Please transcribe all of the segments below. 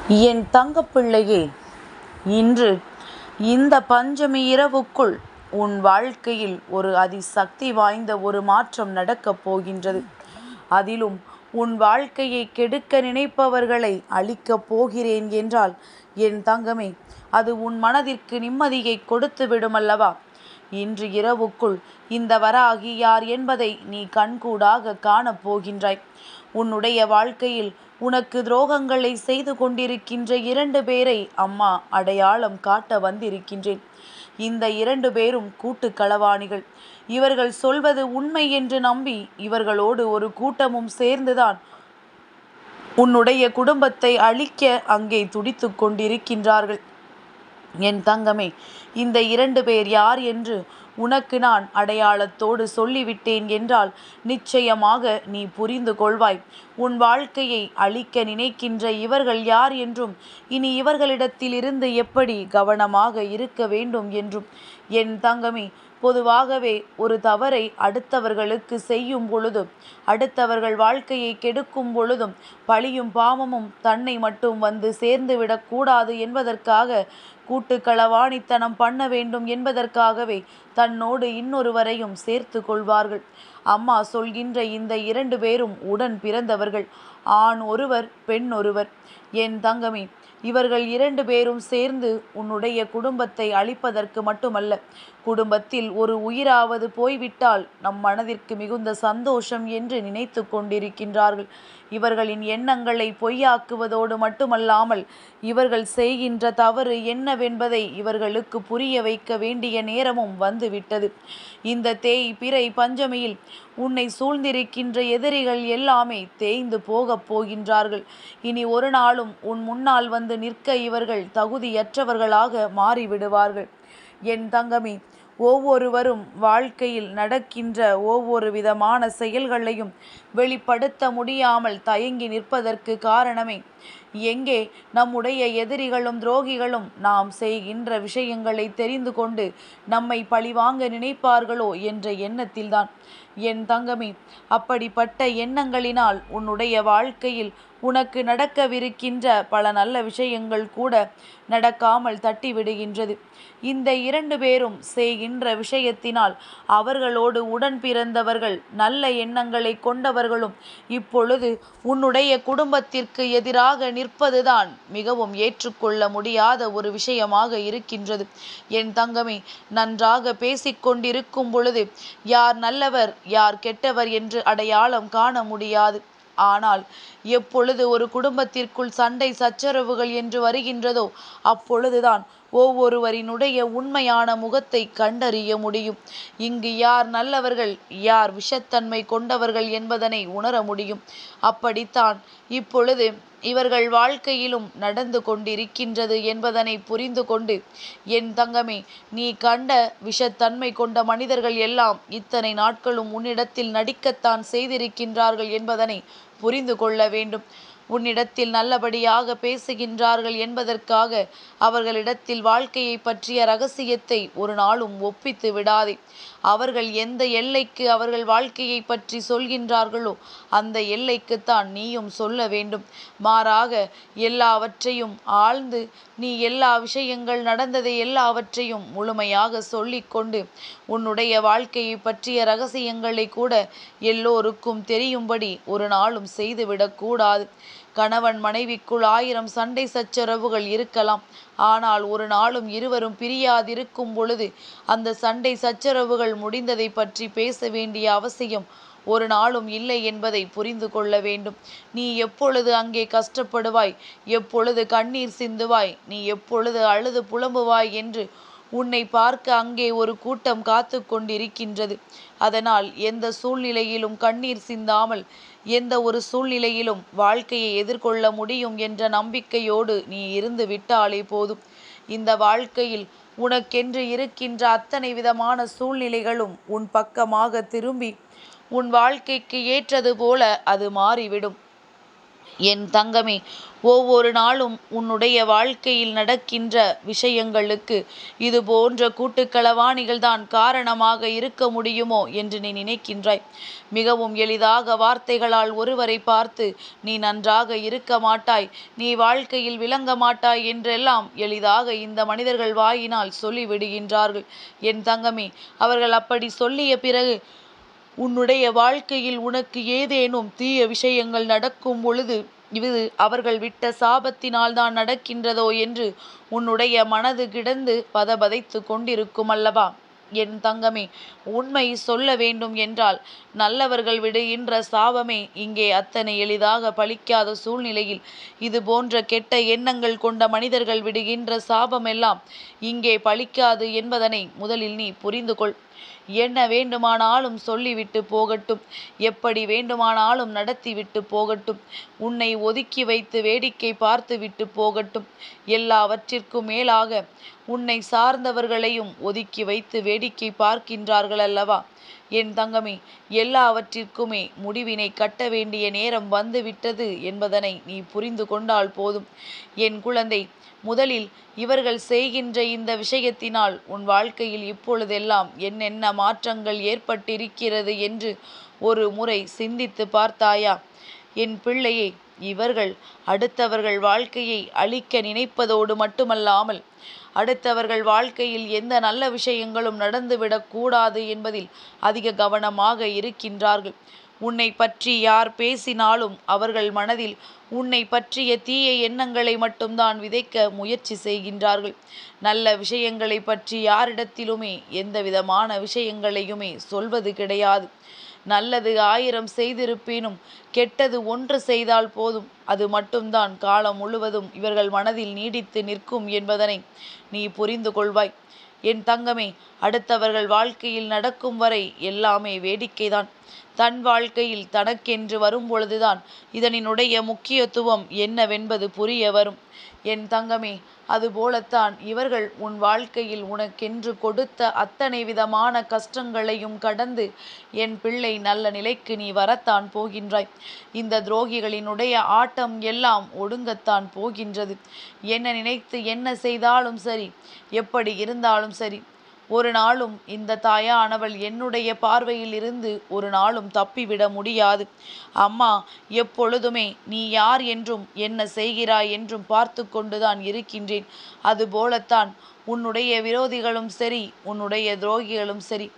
என் தங்கப்பிள்ளையே, இன்று இந்த பஞ்சமி இரவுக்குள் உன் வாழ்க்கையில் ஒரு அதிசக்தி வாய்ந்த ஒரு மாற்றம் நடக்கப் போகின்றது. அதிலும் உன் வாழ்க்கையை கெடுக்க நினைப்பவர்களை அழிக்கப் போகிறேன் என்றால் என் தங்கமே, அது உன் மனதிற்கு நிம்மதியை கொடுத்து விடுமல்லவா? இன்று இரவுக்குள் இந்த வராகி யார் என்பதை நீ கண்கூடாக காணப்போகின்றாய். உன்னுடைய வாழ்க்கையில் உனக்கு துரோகங்களை செய்து கொண்டிருக்கின்ற 2 பேரை அம்மா அடையாளம் காட்ட வந்திருக்கின்றேன். இந்த 2 பேரும் கூட்டு களவாணிகள். இவர்கள் சொல்வது உண்மை என்று நம்பி இவர்களோடு ஒரு கூட்டமும் சேர்ந்துதான் உன்னுடைய குடும்பத்தை அழிக்க அங்கே துடித்து கொண்டிருக்கின்றார்கள். என் தங்கமே, இந்த 2 பேர் யார் என்று உனக்கு நான் அடையாளத்தோடு சொல்லிவிட்டேன் என்றால் நிச்சயமாக நீ புரிந்து கொள்வாய். உன் வாழ்க்கையை அழிக்க நினைக்கின்ற இவர்கள் யார் என்றும், இனி இவர்களிடத்திலிருந்து எப்படி கவனமாக இருக்க வேண்டும் என்றும். என் தங்கமே, பொதுவாகவே ஒரு தவறை அடுத்தவர்களுக்கு செய்யும் பொழுதும், அடுத்தவர்கள் வாழ்க்கையை கெடுக்கும் பொழுதும் பழியும் பாவமும் தன்னை மட்டும் வந்து சேர்ந்து விடக்கூடாது என்பதற்காக கூட்டுக்களவாணித்தனம் பண்ண வேண்டும் என்பதற்காகவே தன்னோடு இன்னொருவரையும் சேர்த்து கொள்வார்கள். அம்மா சொல்கின்ற இந்த 2 பேரும் உடன் பிறந்தவர்கள். ஆண் ஒருவர், பெண் ஒருவர். என் தங்கமே, இவர்கள் 2 பேரும் சேர்ந்து உன்னுடைய குடும்பத்தை அழிப்பதற்கு மட்டுமல்ல, குடும்பத்தில் ஒரு உயிராவது போய்விட்டால் நம் மனதிற்கு மிகுந்த சந்தோஷம் என்று நினைத்து கொண்டிருக்கின்றார்கள். இவர்களின் எண்ணங்களை பொய்யாக்குவதோடு மட்டுமல்லாமல் இவர்கள் செய்கின்ற தவறு என்னவென்பதை இவர்களுக்கு புரிய வைக்க வேண்டிய நேரமும் வந்துவிட்டது. இந்த தேய் பிறை பஞ்சமியில் உன்னை சூழ்ந்திருக்கின்ற எதிரிகள் எல்லாமே தேய்ந்து போகப் போகின்றார்கள். இனி ஒரு நாளும் உன் முன்னால் வந்து நிற்க இவர்கள் தகுதியற்றவர்களாக மாறிவிடுவார்கள். என் தங்கமே, ஒவ்வொருவரும் வாழ்க்கையில் நடக்கின்ற ஒவ்வொரு விதமான செயல்களையும் வெளிப்படுத்த முடியாமல் தயங்கி நிற்பதற்கு காரணமே, எங்கே நம்முடைய எதிரிகளும் துரோகிகளும் நாம் செய்கின்ற விஷயங்களை தெரிந்து கொண்டு நம்மை பழிவாங்க நினைப்பார்களோ என்ற எண்ணத்தில்தான். என் தங்கமே, அப்படிப்பட்ட எண்ணங்களினால் உன்னுடைய வாழ்க்கையில் உனக்கு நடக்கவிருக்கின்ற பல நல்ல விஷயங்கள் கூட நடக்காமல் தட்டிவிடுகின்றது. இந்த 2 பேரும் செய்கின்ற விஷயத்தினால் அவர்களோடு உடன் பிறந்தவர்கள், நல்ல எண்ணங்களை கொண்டவர்களும் இப்பொழுது உன்னுடைய குடும்பத்திற்கு எதிராக நிற்பதுதான் மிகவும் ஏற்றுக்கொள்ள முடியாத ஒரு விஷயமாக இருக்கின்றது. என் தங்கமே, நன்றாக பேசிக்கொண்டிருக்கும் பொழுது யார் நல்லவர் யார் கெட்டவர் என்று அடையாளம் காண முடியாது. ஆனால் எப்பொழுது ஒரு குடும்பத்திற்குள் சண்டை சச்சரவுகள் என்று வருகின்றதோ அப்பொழுதுதான் ஒவ்வொருவரினுடைய உண்மையான முகத்தை கண்டறிய முடியும். இங்கு யார் நல்லவர்கள் யார் விஷத்தன்மை கொண்டவர்கள் என்பதனை உணர முடியும். அப்படித்தான் இப்பொழுது இவர்கள் வாழ்க்கையிலும் நடந்து கொண்டிருக்கின்றது என்பதனை புரிந்து கொண்டு, என் தங்கமே, நீ கண்ட விஷத்தன்மை கொண்ட மனிதர்கள் எல்லாம் இத்தனை நாட்களும் உன்னிடத்தில் நடிக்கத்தான் செய்திருக்கின்றார்கள் என்பதனை புரிந்து கொள்ள வேண்டும். உன்னிடத்தில் நல்லபடியாக பேசுகின்றார்கள் என்பதற்காக அவர்களிடத்தில் வாழ்க்கையை பற்றிய ரகசியத்தை ஒரு நாளும் ஒப்பித்து விடாதே. அவர்கள் எந்த எல்லைக்கு அவர்கள் வாழ்க்கையை பற்றி சொல்கின்றார்களோ அந்த எல்லைக்குத்தான் நீயும் சொல்ல வேண்டும். மாறாக எல்லாவற்றையும் ஆழ்ந்து நீ எல்லா விஷயங்கள் நடந்ததை எல்லாவற்றையும் முழுமையாக சொல்லிக்கொண்டு உன்னுடைய வாழ்க்கையை பற்றிய ரகசியங்களை கூட எல்லோருக்கும் தெரியும்படி ஒரு நாளும் செய்துவிடக்கூடாது. கணவன் மனைவிக்குள் 1000 சண்டை சச்சரவுகள் இருக்கலாம். ஆனால் ஒரு நாளும் இருவரும் பிரியாதிருக்கும் பொழுது அந்த சண்டை சச்சரவுகள் முடிந்ததை பற்றி பேச வேண்டிய அவசியம் ஒரு நாளும் இல்லை என்பதை புரிந்து கொள்ள வேண்டும். நீ எப்பொழுது அங்கே கஷ்டப்படுவாய், எப்பொழுது கண்ணீர் சிந்துவாய், நீ எப்பொழுது அழுது புலம்புவாய் என்று உன்னை பார்க்க அங்கே ஒரு கூட்டம் காத்து கொண்டிருக்கின்றது. அதனால் எந்த சூழ்நிலையிலும் கண்ணீர் சிந்தாமல் எந்த ஒரு சூழ்நிலையிலும் வாழ்க்கையை எதிர்கொள்ள முடியும் என்ற நம்பிக்கையோடு நீ இருந்து விட்டாலே போதும். இந்த வாழ்க்கையில் உனக்கென்று இருக்கின்ற அத்தனை விதமான சூழ்நிலைகளும் உன் பக்கமாக திரும்பி உன் வாழ்க்கைக்கு ஏற்றது போல அது மாறிவிடும். என் தங்கமே, ஒவ்வொரு நாளும் உன்னுடைய வாழ்க்கையில் நடக்கின்ற விஷயங்களுக்கு இது போன்ற கூட்டுக்களவாணிகள்தான் காரணமாக இருக்க முடியுமோ என்று நீ நினைக்கின்றாய். மிகவும் எளிதாக வார்த்தைகளால் ஒருவரை பார்த்து நீ நன்றாக இருக்க மாட்டாய், நீ வாழ்க்கையில் விளங்க மாட்டாய் என்றெல்லாம் எளிதாக இந்த மனிதர்கள் வாயினால் சொல்லிவிடுகின்றார்கள். என் தங்கமே, அவர்கள் அப்படி சொல்லிய பிறகு உன்னுடைய வாழ்க்கையில் உனக்கு ஏதேனும் தீய விஷயங்கள் நடக்கும் பொழுது இது அவர்கள் விட்ட சாபத்தினால்தான் நடக்கின்றதோ என்று உன்னுடைய மனது கிடந்து பதபதைத்து கொண்டிருக்கும் அல்லவா? என் தங்கமே, உண்மை சொல்ல வேண்டும் என்றால் நல்லவர்கள் விடுகின்ற சாபமே இங்கே அத்தனை எளிதாக பலிக்காத சூழ்நிலையில் இது போன்ற கெட்ட எண்ணங்கள் கொண்ட மனிதர்கள் விடுகின்ற சாபமெல்லாம் இங்கே பலிக்காது என்பதனை முதலில் நீ புரிந்து கொள். என்ன வேண்டுமானாலும் சொல்லிவிட்டு போகட்டும், எப்படி வேண்டுமானாலும் நடத்திவிட்டு போகட்டும், உன்னை ஒதுக்கி வைத்து வேடிக்கை பார்த்துவிட்டு போகட்டும், எல்லாவற்றிற்கும் மேலாக உன்னை சார்ந்தவர்களையும் ஒதுக்கி வைத்து வேடிக்கை பார்க்கின்றார்கள் அல்லவா? என் தங்கமே, எல்லாவற்றிற்குமே முடிவினை கட்ட வேண்டிய நேரம் வந்துவிட்டது என்பதனை நீ புரிந்து கொண்டால் போதும். என் குழந்தை, முதலில் இவர்கள் செய்கின்ற இந்த விஷயத்தினால் உன் வாழ்க்கையில் இப்பொழுதெல்லாம் என்னென்ன மாற்றங்கள் ஏற்பட்டிருக்கிறது என்று ஒரு முறை சிந்தித்து பார்த்தாயா? என் பிள்ளையே, இவர்கள் அடுத்தவர்கள் வாழ்க்கையை அழிக்க நினைப்பதோடு மட்டுமல்லாமல் அடுத்தவர்கள் வாழ்க்கையில் எந்த நல்ல விஷயங்களும் நடந்துவிடக் கூடாது என்பதில் அதிக கவனமாக இருக்கின்றார்கள். உன்னை பற்றி யார் பேசினாலும் அவர்கள் மனதில் உன்னை பற்றிய தீய எண்ணங்களை மட்டும்தான் விதைக்க முயற்சி செய்கின்றார்கள். நல்ல விஷயங்களை பற்றி யாரிடத்திலுமே எந்த விதமான விஷயங்களையுமே சொல்வது கிடையாது. நல்லது 1000 செய்திருப்பினும் கெட்டது 1 செய்தால் போதும், அது மட்டும்தான் காலம் முழுவதும் இவர்கள் மனதில் நீடித்து நிற்கும் என்பதனை நீ புரிந்து கொள்வாய். என் தங்கமே, அடுத்தவர்கள் வாழ்க்கையில் நடக்கும் வரை எல்லாமே வேடிக்கைதான். தன் வாழ்க்கையில் தனக்கென்று வரும்பொழுதுதான் இதனினுடைய முக்கியத்துவம் என்னவென்பது புரிய வரும். என் தங்கமே, அதுபோலத்தான் இவர்கள் உன் வாழ்க்கையில் உனக்கென்று கொடுத்த அத்தனை விதமான கஷ்டங்களையும் கடந்து என் பிள்ளை நல்ல நிலைக்கு நீ வரத்தான் போகின்றாய். இந்த துரோகிகளினுடைய ஆட்டம் எல்லாம் ஒடுங்கத்தான் போகின்றது. என்ன நினைத்து என்ன செய்தாலும் சரி, எப்படி இருந்தாலும் சரி, ஒரு நாளும் இந்த தாயானவள் என்னுடைய பார்வையில் இருந்து ஒரு நாளும் தப்பிவிட முடியாது. அம்மா எப்பொழுதுமே நீ யார் என்றும் என்ன செய்கிறாய் என்றும் பார்த்து கொண்டுதான் இருக்கின்றேன். அதுபோலத்தான் உன்னுடைய விரோதிகளும் சரி, உன்னுடைய துரோகிகளும் சரி,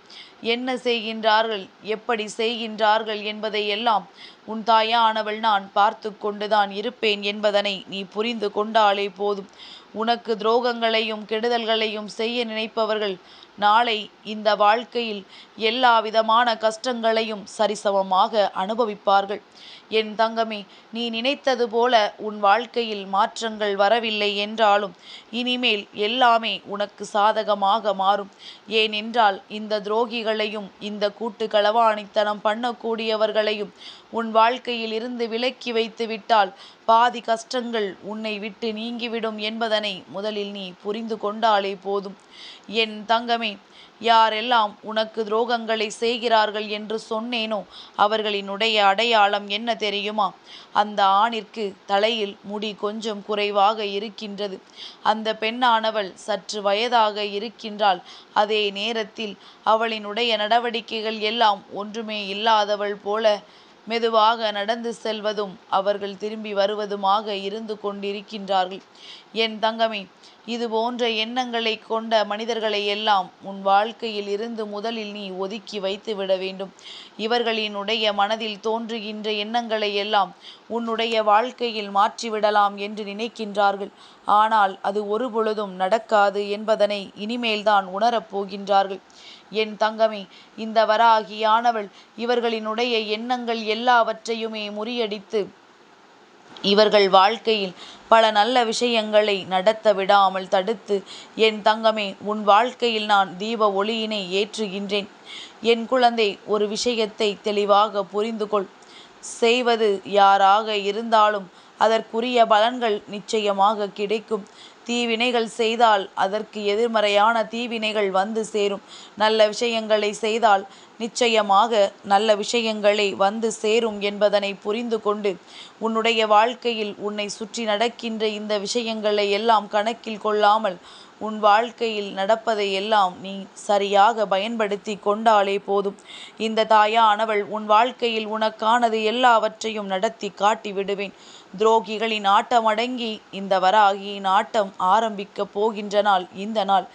என்ன செய்கின்றார்கள், எப்படி செய்கின்றார்கள் என்பதை எல்லாம் உன் தாயானவள் நான் பார்த்து கொண்டுதான் இருப்பேன் என்பதனை நீ புரிந்து கொண்டாலே போதும். உனக்கு துரோகங்களையும் கெடுதல்களையும் செய்ய நினைப்பவர்கள் நாளை இந்த வாழ்க்கையில் எல்லா விதமான கஷ்டங்களையும் சரிசமமாக அனுபவிப்பார்கள். என் தங்கமே, நீ நினைத்தது போல உன் வாழ்க்கையில் மாற்றங்கள் வரவில்லை என்றாலும் இனிமேல் எல்லாமே உனக்கு சாதகமாக மாறும். ஏனென்றால் இந்த துரோகிகளையும் இந்த கூட்டு களவாணித்தனம் பண்ணக்கூடியவர்களையும் உன் வாழ்க்கையில் இருந்து விலக்கி வைத்து விட்டால் பாதி கஷ்டங்கள் உன்னை விட்டு நீங்கிவிடும் என்பதனை முதலில் நீ புரிந்து கொண்டாலே போதும். என் தங்கமே, யாரெல்லாம் உனக்கு துரோகங்களை செய்கிறார்கள் என்று சொன்னேனோ அவர்களினுடைய அடையாளம் என்ன தெரியுமா? அந்த ஆணிற்கு தலையில் முடி கொஞ்சம் குறைவாக இருக்கின்றது. அந்த பெண்ணானவள் சற்று வயதாக இருக்கின்றாள். அதே நேரத்தில் அவளினுடைய நடவடிக்கைகள் எல்லாம் ஒன்றுமே இல்லாதவள் போல மெதுவாக நடந்து செல்வதும் அவர்கள் திரும்பி வருவதுமாக இருந்து கொண்டிருக்கின்றார்கள். என் தங்கமே, இது போன்ற எண்ணங்களை கொண்ட மனிதர்களை எல்லாம் உன் வாழ்க்கையில் இருந்து முதலில் நீ ஒதுக்கி வைத்து விட வேண்டும். இவர்களினுடைய மனதில் தோன்றுகின்ற எண்ணங்களை எல்லாம் உன்னுடைய வாழ்க்கையில் மாற்றிவிடலாம் என்று நினைக்கின்றார்கள். ஆனால் அது ஒருபொழுதும் நடக்காது என்பதனை இனிமேல்தான் உணரப் போகின்றார்கள். என் தங்கமே, இந்த வராகியானவள் இவர்களினுடைய எண்ணங்கள் எல்லாவற்றையுமே முறியடித்து இவர்கள் வாழ்க்கையில் பல நல்ல விஷயங்களை நடத்த விடாமல் தடுத்து, என் தங்கமே, உன் வாழ்க்கையில் நான் தீப ஒளியினை ஏற்றுகின்றேன். என் குழந்தை, ஒரு விஷயத்தை தெளிவாக புரிந்து கொள். செய்வது யாராக இருந்தாலும் அதற்குரிய பலன்கள் நிச்சயமாக கிடைக்கும். தீவினைகள் செய்தால் அதற்கு எதிர்மறையான தீவினைகள் வந்து சேரும். நல்ல விஷயங்களை செய்தால் நிச்சயமாக நல்ல விஷயங்களே வந்து சேரும் என்பதனை புரிந்து கொண்டு உன்னுடைய வாழ்க்கையில் உன்னை சுற்றி நடக்கின்ற இந்த விஷயங்களை எல்லாம் கணக்கில் கொள்ளாமல் உன் வாழ்க்கையில் நடப்பதை எல்லாம் நீ சரியாக பயன்படுத்தி கொண்டாலே போதும். இந்த தாயானவள் உன் வாழ்க்கையில் உனக்கானது எல்லாவற்றையும் நடத்தி காட்டி விடுவேன். துரோகிகளின் ஆட்டம் அடங்கி இந்த வராகியின் ஆட்டம் ஆரம்பிக்க போகின்ற நாள் இந்த நாள்.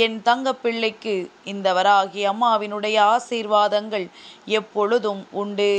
என் தங்கப்பிள்ளைக்கு இந்த வராகி அம்மாவினுடைய ஆசீர்வாதங்கள் எப்பொழுதும் உண்டு.